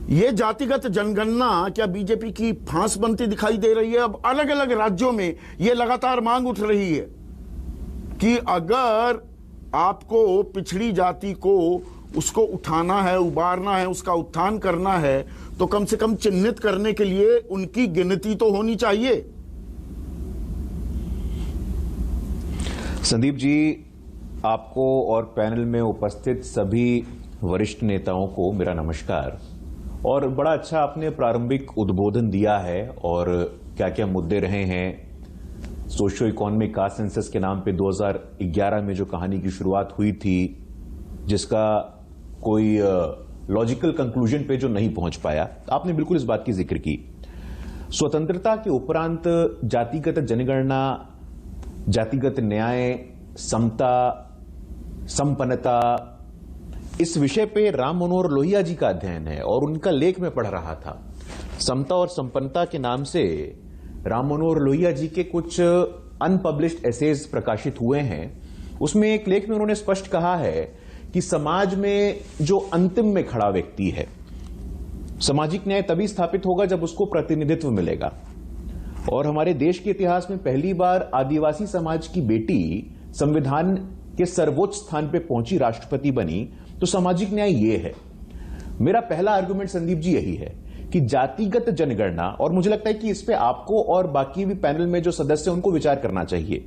ये जातिगत जनगणना क्या बीजेपी की फांस बनती दिखाई दे रही है? अब अलग अलग राज्यों में ये लगातार मांग उठ रही है कि अगर आपको पिछड़ी जाति को उसको उठाना है, उबारना है, उसका उत्थान करना है, तो कम से कम चिन्हित करने के लिए उनकी गिनती तो होनी चाहिए। संदीप जी, आपको और पैनल में उपस्थित सभी वरिष्ठ नेताओं को मेरा नमस्कार। और बड़ा अच्छा आपने प्रारंभिक उद्बोधन दिया है और क्या क्या मुद्दे रहे हैं। सोशियो इकोनॉमिक कास्ट सेंसस के नाम पे 2011 में जो कहानी की शुरुआत हुई थी, जिसका कोई लॉजिकल कंक्लूजन पे जो नहीं पहुंच पाया, आपने बिल्कुल इस बात की जिक्र की। स्वतंत्रता के उपरांत जातिगत जनगणना, जातिगत न्याय, समता, संपन्नता, इस विषय पे राम मनोहर लोहिया जी का अध्ययन है और उनका लेख में पढ़ रहा था। समता और संपन्नता के नाम से राम मनोहर लोहिया जी के कुछ अनपब्लिश्ड एसेज प्रकाशित हुए हैं। उसमें एक लेख में उन्होंने स्पष्ट कहा है कि समाज में जो अंतिम में खड़ा व्यक्ति है, सामाजिक न्याय तभी स्थापित होगा जब उसको प्रतिनिधित्व मिलेगा। और हमारे देश के इतिहास में पहली बार आदिवासी समाज की बेटी संविधान के सर्वोच्च स्थान पे पहुंची, राष्ट्रपति बनी, तो सामाजिक न्याय ये है। मेरा पहला आर्गुमेंट संदीप जी यही है कि जातिगत जनगणना, और मुझे लगता है कि इस पे आपको और बाकी भी पैनल में जो सदस्य हैं उनको विचार करना चाहिए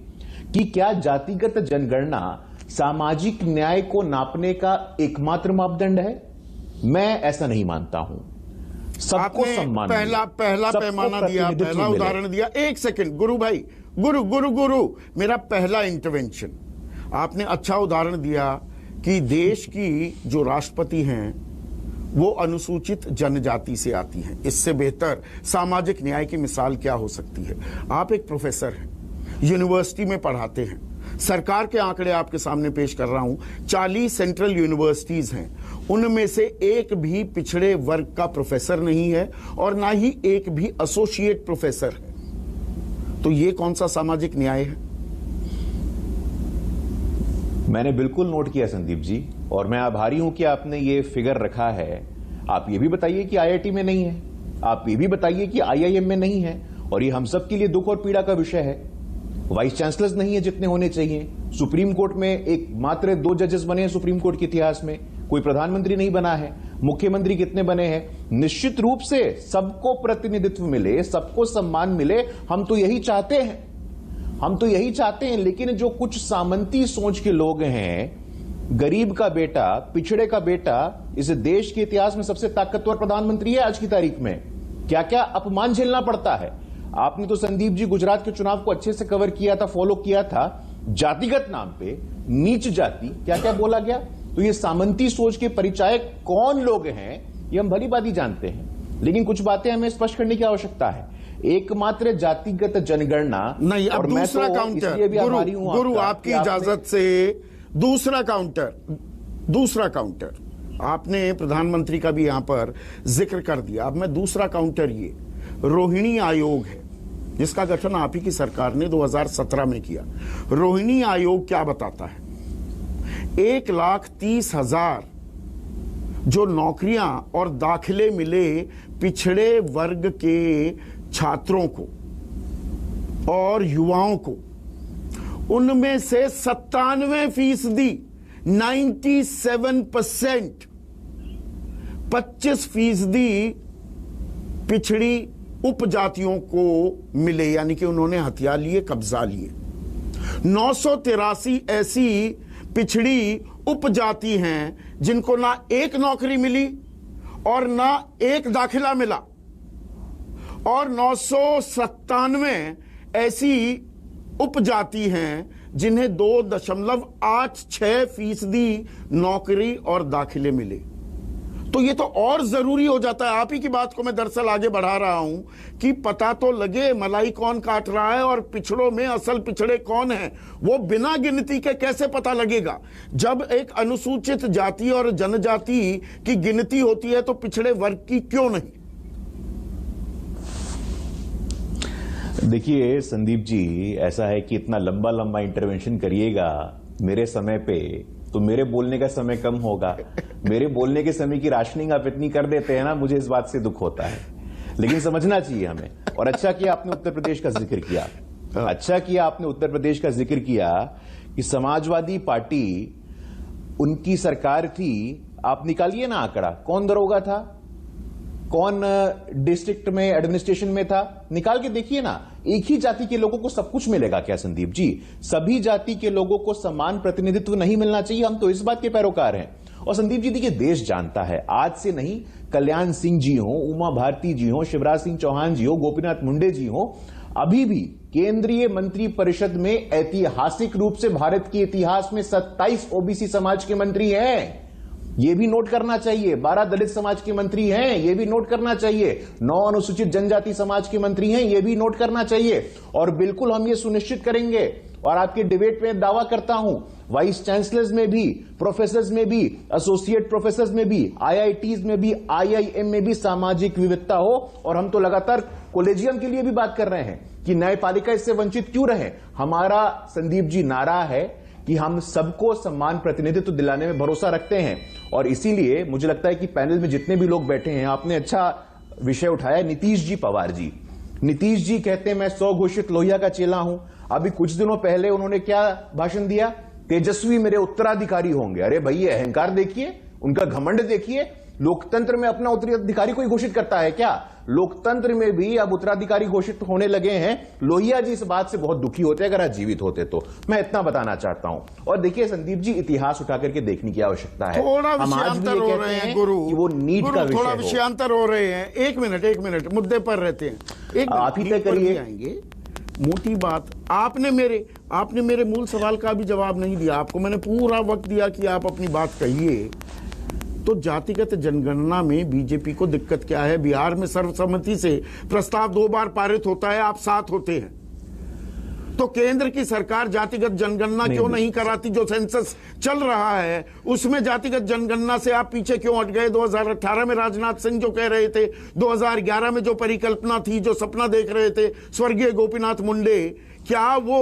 कि क्या जातिगत जनगणना सामाजिक न्याय को नापने का एकमात्र मापदंड है। मैं ऐसा नहीं मानता हूं। सबको सम्मान, पहला पैमाना दिया, पहला उदाहरण दिया। एक सेकंड गुरु भाई, गुरु मेरा पहला इंटरवेंशन, आपने अच्छा उदाहरण दिया कि देश की जो राष्ट्रपति हैं वो अनुसूचित जनजाति से आती हैं। इससे बेहतर सामाजिक न्याय की मिसाल क्या हो सकती है? आप एक प्रोफेसर हैं, यूनिवर्सिटी में पढ़ाते हैं। सरकार के आंकड़े आपके सामने पेश कर रहा हूं। 40 सेंट्रल यूनिवर्सिटीज हैं, उनमें से एक भी पिछड़े वर्ग का प्रोफेसर नहीं है और ना ही एक भी एसोसिएट प्रोफेसर है। तो ये कौन सा सामाजिक न्याय है? मैंने बिल्कुल नोट किया संदीप जी, और मैं आभारी हूं कि आपने ये फिगर रखा है। आप ये भी बताइए कि आईआईटी में नहीं है, आप ये भी बताइए कि आईआईएम में नहीं है, और ये हम सब के लिए दुख और पीड़ा का विषय है। वाइस चांसलर्स नहीं है जितने होने चाहिए। सुप्रीम कोर्ट में एक मात्र 2 जजेस बने हैं सुप्रीम कोर्ट के इतिहास में, कोई प्रधानमंत्री नहीं बना है। मुख्यमंत्री कितने बने हैं? निश्चित रूप से सबको प्रतिनिधित्व मिले, सबको सम्मान मिले, हम तो यही चाहते हैं, लेकिन जो कुछ सामंती सोच के लोग हैं, गरीब का बेटा, पिछड़े का बेटा इस देश के इतिहास में सबसे ताकतवर प्रधानमंत्री है आज की तारीख में, क्या क्या अपमान झेलना पड़ता है। आपने तो संदीप जी गुजरात के चुनाव को अच्छे से कवर किया था, फॉलो किया था। जातिगत नाम पे नीच जाति क्या क्या बोला गया। तो ये सामंती सोच के परिचायक कौन लोग हैं ये हम भली बात जानते हैं, लेकिन कुछ बातें हमें स्पष्ट करने की आवश्यकता है। एकमात्र जातिगत जनगणना नहीं। अब दूसरा काउंटर, गुरु आपकी इजाजत से दूसरा काउंटर आपने प्रधानमंत्री का भी यहां पर जिक्र कर दिया। अब मैं दूसरा काउंटर, ये रोहिणी आयोग है जिसका गठन आप ही की सरकार ने 2017 में किया। रोहिणी आयोग क्या बताता है? 1,30,000 जो नौकरियां और दाखिले मिले पिछड़े वर्ग के छात्रों को और युवाओं को, उनमें से 97%, 97%, 25% पिछड़ी उपजातियों को मिले, यानी कि उन्होंने हथियार लिए, कब्जा लिए। 983 ऐसी पिछड़ी उपजाति हैं जिनको ना एक नौकरी मिली और ना एक दाखिला मिला, और 997 ऐसी उपजाति हैं जिन्हें 2.86% नौकरी और दाखिले मिले। तो ये तो और जरूरी हो जाता है। आप ही की बात को मैं दरअसल आगे बढ़ा रहा हूं कि पता तो लगे मलाई कौन काट रहा है और पिछड़ों में असल पिछड़े कौन हैं। वो बिना गिनती के कैसे पता लगेगा? जब एक अनुसूचित जाति और जनजाति की गिनती होती है तो पिछड़े वर्ग की क्यों नहीं? देखिए संदीप जी, ऐसा है कि इतना लंबा लंबा इंटरवेंशन करिएगा मेरे समय पे तो मेरे बोलने का समय कम होगा। मेरे बोलने के समय की राशनिंग आप इतनी कर देते हैं ना, मुझे इस बात से दुख होता है, लेकिन समझना चाहिए हमें। और अच्छा किया आपने उत्तर प्रदेश का जिक्र किया, अच्छा किया आपने उत्तर प्रदेश का जिक्र किया कि समाजवादी पार्टी उनकी सरकार थी। आप निकालिए ना आंकड़ा, कौन दरोगा था, कौन डिस्ट्रिक्ट में एडमिनिस्ट्रेशन में था, निकाल के देखिए ना। एक ही जाति के लोगों को सब कुछ मिलेगा क्या संदीप जी? सभी जाति के लोगों को समान प्रतिनिधित्व नहीं मिलना चाहिए? हम तो इस बात के पैरोकार हैं। और संदीप जी देखिए, देश जानता है, आज से नहीं, कल्याण सिंह जी हो, उमा भारती जी हो, शिवराज सिंह चौहान जी हो, गोपीनाथ मुंडे जी हो, अभी भी केंद्रीय मंत्री परिषद में ऐतिहासिक रूप से भारत के इतिहास में 27 ओबीसी समाज के मंत्री हैं। यह भी नोट करना चाहिए। 12 दलित समाज के मंत्री हैं, यह भी नोट करना चाहिए। 9 अनुसूचित जनजाति समाज के मंत्री हैं, यह भी नोट करना चाहिए। और बिल्कुल हम ये सुनिश्चित करेंगे, और आपके डिबेट में दावा करता हूं, वाइस चांसलर्स में भी, प्रोफेसर्स में भी, एसोसिएट प्रोफेसर्स में भी, आईआईटीज में भी, आईआईएम में भी सामाजिक विविधता हो। और हम तो लगातार कॉलेजियम के लिए भी बात कर रहे हैं कि न्यायपालिका इससे वंचित क्यों रहे। हमारा संदीप जी नारा है कि हम सबको समान प्रतिनिधित्व दिलाने में भरोसा रखते हैं। और इसीलिए मुझे लगता है कि पैनल में जितने भी लोग बैठे हैं, आपने अच्छा विषय उठाया। नीतीश जी पवार जी, नीतीश जी कहते हैं मैं 100 घोषित लोहिया का चेला हूं। अभी कुछ दिनों पहले उन्होंने क्या भाषण दिया, तेजस्वी मेरे उत्तराधिकारी होंगे। अरे भाई, ये अहंकार देखिए, उनका घमंड देखिए। लोकतंत्र में अपना उत्तराधिकारी कोई घोषित करता है क्या? लोकतंत्र में भी अब उत्तराधिकारी घोषित होने लगे हैं। लोहिया जी इस बात से बहुत दुखी होते अगर आज जीवित होते तो। मैं इतना बताना चाहता हूं। और देखिए संदीप जी, इतिहास उठा करके देखने की आवश्यकता है। थोड़ा विषयांतर हो रहे हैं गुरु, कि वो नीट का विषय थोड़ा विषयांतर हो रहे हैं। एक मिनट मुद्दे पर रहते हैं। एक आप ही तय करिए। आएंगे मोटी बात। आपने मेरे मूल सवाल का भी जवाब नहीं दिया। आपको मैंने पूरा वक्त दिया कि आप अपनी बात कहिए। तो जातिगत जनगणना में बीजेपी को दिक्कत क्या है? बिहार में सर्वसम्मति से प्रस्ताव 2 बार पारित होता है, आप 7 होते हैं। तो केंद्र की सरकार जातिगत जनगणना क्यों नहीं कराती? जो सेंसस चल रहा है उसमें जातिगत जनगणना से आप पीछे क्यों हट गए? 2018 में राजनाथ सिंह जो कह रहे थे, 2011 में जो परिकल्पना थी, जो सपना देख रहे थे स्वर्गीय गोपीनाथ मुंडे, क्या वो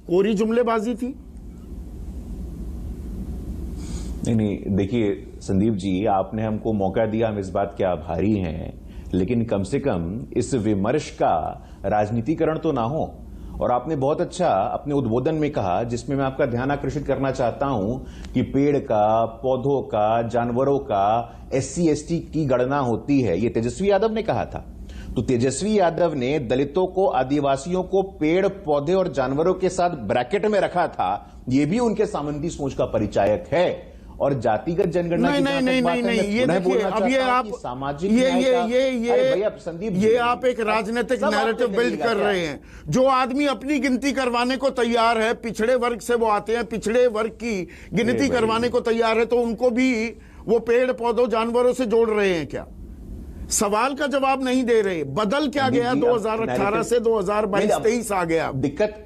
कोरी जुमलेबाजी थी? नहीं, देखिए संदीप जी, आपने हमको मौका दिया, हम इस बात के आभारी हैं, लेकिन कम से कम इस विमर्श का राजनीतिकरण तो ना हो। और आपने बहुत अच्छा अपने उद्बोधन में कहा, जिसमें मैं आपका ध्यान आकर्षित करना चाहता हूं कि पेड़ का, पौधों का, जानवरों का SC ST की गणना होती है। ये तेजस्वी यादव ने कहा था। तो तेजस्वी यादव ने दलितों को, आदिवासियों को पेड़, पौधे और जानवरों के साथ ब्रैकेट में रखा था। यह भी उनके सामंती सोच का परिचायक है। और जातिगत जनगणना नहीं, ये देखिए, अब ये आप सामाजिक ये आप एक राजनीतिक नैरेटिव बिल्ड कर रहे हैं। जो आदमी अपनी गिनती करवाने को तैयार है, पिछड़े वर्ग से वो आते हैं, पिछड़े वर्ग की गिनती करवाने को तैयार है, तो उनको भी वो पेड़ पौधों जानवरों से जोड़ रहे हैं क्या? सवाल का जवाब नहीं दे रहे। बदल क्या गया 2018 से 2022-23 आ गया? दिक्कत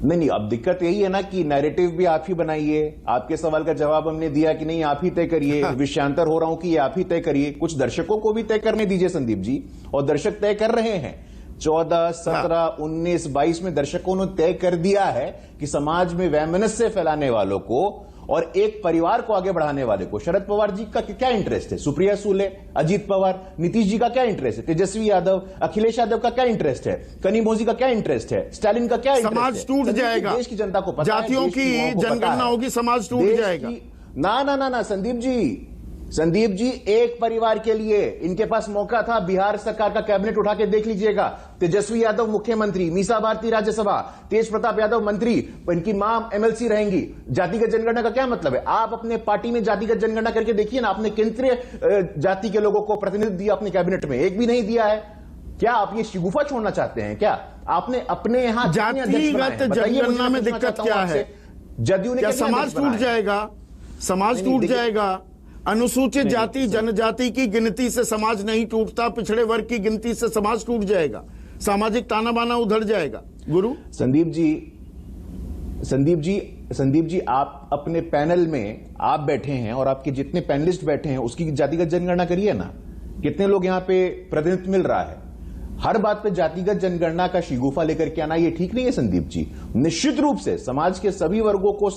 नहीं, अब दिक्कत यही है ना कि नैरेटिव भी आप ही बनाइए। आपके सवाल का जवाब हमने दिया कि नहीं, आप ही तय करिए। विषयांतर हो रहा हूं कि ये आप ही तय करिए। कुछ दर्शकों को भी तय करने दीजिए संदीप जी, और दर्शक तय कर रहे हैं। 14, 17, 19, 22 में दर्शकों ने तय कर दिया है कि समाज में वैमनस्य फैलाने वालों को और एक परिवार को आगे बढ़ाने वाले को, शरद पवार जी का क्या इंटरेस्ट है, सुप्रिया सुले, अजीत पवार, नीतीश जी का क्या इंटरेस्ट है, तेजस्वी यादव, अखिलेश यादव का क्या इंटरेस्ट है, कनिमोझी का क्या इंटरेस्ट है, स्टालिन का क्या इंटरेस्ट है? समाज टूट जाएगा। देश की जनता को पता है, जातियों की जनगणना होगी, समाज टूट जाएगा। ना संदीप जी, एक परिवार के लिए इनके पास मौका था। बिहार सरकार का कैबिनेट उठा के देख लीजिएगा। तेजस्वी यादव मुख्यमंत्री, मीसा भारती राज्यसभा, तेज प्रताप यादव मंत्री, इनकी मां MLC रहेंगी। जातिगत जनगणना का क्या मतलब है? आप अपने पार्टी में जातिगत जनगणना करके देखिए ना। आपने कितने जाति के लोगों को प्रतिनिधित्व दिया अपने कैबिनेट में? एक भी नहीं दिया है। क्या आप ये शिगुफा छोड़ना चाहते हैं क्या? आपने अपने यहां जातिगत जनगणना में दिक्कत क्या है? जदयू ने समाज टूट जाएगा, समाज टूट जाएगा। अनुसूचित जाति जनजाति की गिनती से समाज नहीं टूटता, पिछड़े वर्ग की गिनती से समाज टूट जाएगा, सामाजिक ताना बाना उधर जाएगा। गुरु संदीप जी, आप अपने पैनल में आप बैठे हैं और आपके जितने पैनलिस्ट बैठे हैं उसकी जातिगत जनगणना करिए ना। कितने लोग यहां पे प्रतिनिधित्व मिल रहा है? हर बात पे जातिगत जनगणना का शिगुफा लेकर के आना ये ठीक नहीं है संदीप जी। निश्चित रूप से समाज के सभी वर्गों को